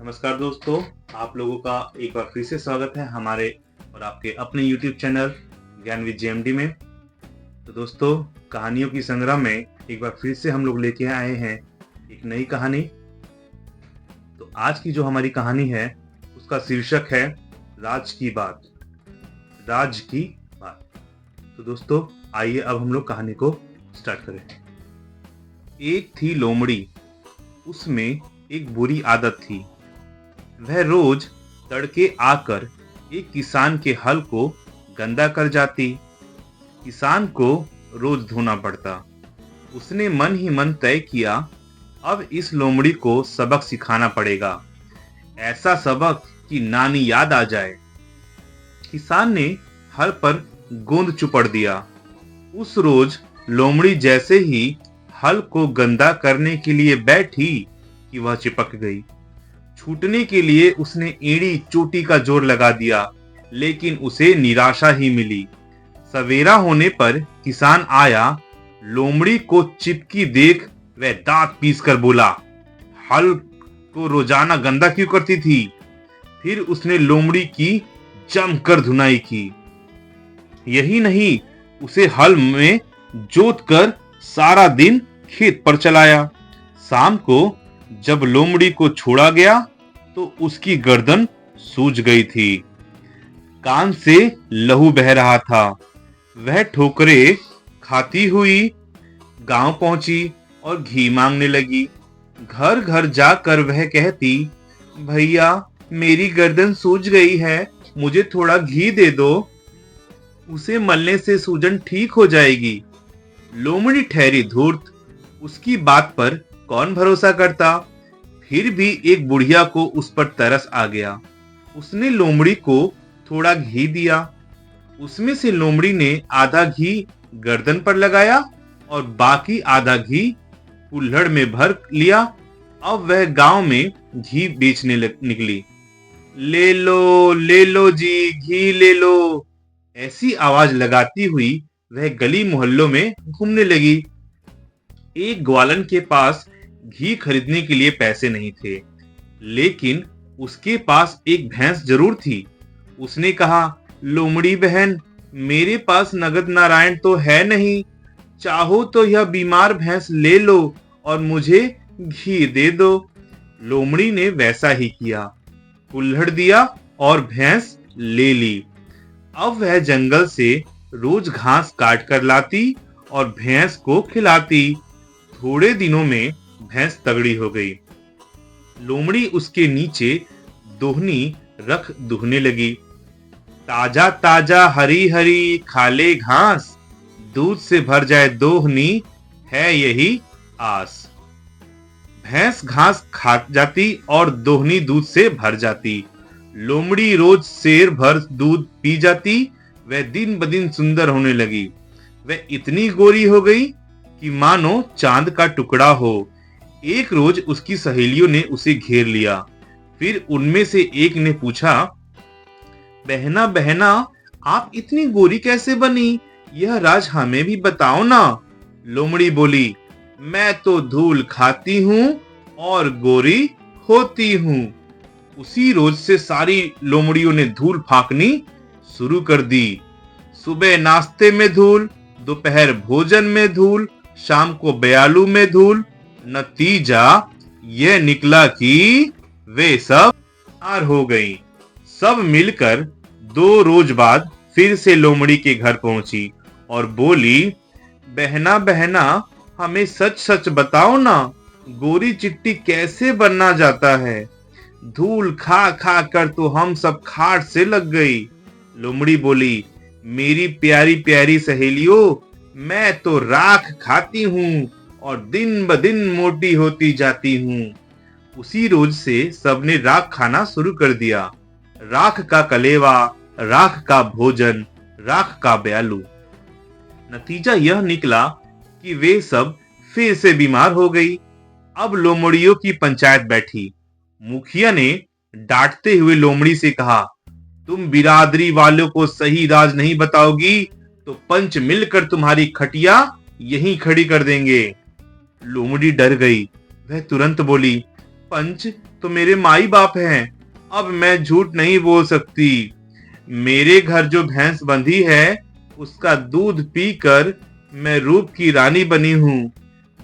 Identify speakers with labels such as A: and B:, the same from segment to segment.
A: नमस्कार दोस्तों, आप लोगों का एक बार फिर से स्वागत है हमारे और आपके अपने YouTube चैनल ज्ञान विद जेएमडी में। तो दोस्तों, कहानियों की संग्रह में एक बार फिर से हम लोग लेके आए हैं एक नई कहानी। तो आज की जो हमारी कहानी है उसका शीर्षक है राज की बात। राज की बात। तो दोस्तों, आइए अब हम लोग कहानी को स्टार्ट करें। एक थी लोमड़ी, उसमें एक बुरी आदत थी। वह रोज तड़के आकर एक किसान के हल को गंदा कर जाती। किसान को रोज धोना पड़ता। उसने मन ही मन तय किया, अब इस लोमड़ी को सबक सिखाना पड़ेगा, ऐसा सबक कि नानी याद आ जाए। किसान ने हल पर गोंद चुपड़ दिया। उस रोज लोमड़ी जैसे ही हल को गंदा करने के लिए बैठी कि वह चिपक गई। छूटने के लिए उसने एड़ी चोटी का जोर लगा दिया, लेकिन उसे निराशा ही मिली। सवेरा होने पर किसान आया। लोमड़ी को चिपकी देख वह दांत पीसकर बोला, हल को रोजाना गंदा क्यों करती थी? फिर उसने लोमड़ी की जमकर धुनाई की। यही नहीं, उसे हल में जोत कर सारा दिन खेत पर चलाया। शाम को जब लोमड़ी को छोड़ा गया तो उसकी गर्दन सूज गई थी। कान से लहू बह रहा था। वह ठोकरें खाती हुई गांव पहुंची और घी मांगने लगी। घर घर जाकर वह कहती, भैया मेरी गर्दन सूज गई है, मुझे थोड़ा घी दे दो, उसे मलने से सूजन ठीक हो जाएगी। लोमड़ी ठहरी धूर्त, उसकी बात पर कौन भरोसा करता। फिर भी एक बुढ़िया को उस पर तरस आ गया। उसने लोमड़ी को थोड़ा घी दिया। उसमें से लोमड़ी ने आधा घी गर्दन पर लगाया और बाकी आधा घी कुल्हड़ में भर लिया। अब वह गांव में घी बेचने निकली। ले लो जी, घी ले लो, ऐसी आवाज लगाती हुई वह गली मोहल्लों में घूमने लगी। एक ग्वालन के पास घी खरीदने के लिए पैसे नहीं थे, लेकिन उसके पास एक भैंस जरूर थी। उसने कहा, लोमड़ी बहन, मेरे पास नगद नारायण तो है नहीं, चाहो तो यह बीमार भैंस ले लो और मुझे घी दे दो। लोमड़ी ने वैसा ही किया, कुल्हड़ दिया और भैंस ले ली। अब वह जंगल से रोज घास काट कर लाती और भैंस को खिलाती। थोड़े दिनों में भैंस तगड़ी हो गई। लोमड़ी उसके नीचे दोहनी रख दुहने लगी। ताजा ताजा हरी हरी खाले घास, दूध से भर जाए दोहनी, है यही आस। भैंस घास खा जाती और दोहनी दूध से भर जाती। लोमड़ी रोज शेर भर दूध पी जाती। वह दिन ब दिन सुंदर होने लगी। वह इतनी गोरी हो गई कि मानो चांद का टुकड़ा हो। एक रोज उसकी सहेलियों ने उसे घेर लिया। फिर उनमें से एक ने पूछा, बहना बहना, आप इतनी गोरी कैसे बनी? यह राज हमें भी बताओ ना। लोमड़ी बोली, मैं तो धूल खाती हूँ और गोरी होती हूँ। उसी रोज से सारी लोमड़ियों ने धूल फांकनी शुरू कर दी। सुबह नाश्ते में धूल, दोपहर भोजन में धूल, शाम को बयालू में धूल। नतीजा यह निकला कि वे सब बीमार हो गईं। सब मिलकर 2 रोज बाद फिर से लोमड़ी के घर पहुंची और बोली, बहना बहना, हमें सच सच बताओ ना, गोरी चिट्टी कैसे बनना जाता है? धूल खा खा कर तो हम सब खाट से लग गई। लोमड़ी बोली, मेरी प्यारी प्यारी सहेलियों, मैं तो राख खाती हूँ और दिन ब दिन मोटी होती जाती हूँ। उसी रोज से सबने राख खाना शुरू कर दिया। राख का कलेवा, राख का भोजन, राख का बयालू। नतीजा यह निकला कि वे सब फिर से बीमार हो गई। अब लोमड़ियों की पंचायत बैठी। मुखिया ने डांटते हुए लोमड़ी से कहा, तुम बिरादरी वालों को सही राज नहीं बताओगी तो पंच मिलकर तुम्हारी खटिया यहीं खड़ी कर देंगे। लोमड़ी डर गई। वह तुरंत बोली, पंच तो मेरे माई बाप हैं। अब मैं झूठ नहीं बोल सकती। मेरे घर जो भैंस बंधी है उसका दूध पीकर मैं रूप की रानी बनी हूँ।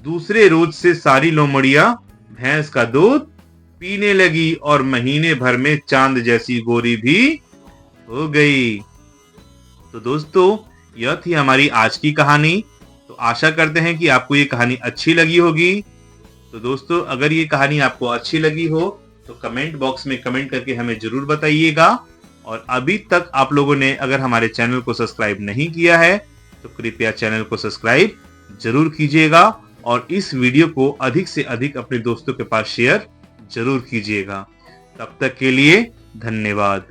A: दूसरे रोज से सारी लोमड़ियां भैंस का दूध पीने लगी और महीने भर में चांद जैसी गोरी भी हो गई। तो दोस्तों, यह थी हमारी आज की कहानी। तो आशा करते हैं कि आपको ये कहानी अच्छी लगी होगी। तो दोस्तों, अगर ये कहानी आपको अच्छी लगी हो तो कमेंट बॉक्स में कमेंट करके हमें जरूर बताइएगा। और अभी तक आप लोगों ने अगर हमारे चैनल को सब्सक्राइब नहीं किया है तो कृपया चैनल को सब्सक्राइब जरूर कीजिएगा और इस वीडियो को अधिक से अधिक अपने दोस्तों के पास शेयर जरूर कीजिएगा। तब तक के लिए धन्यवाद।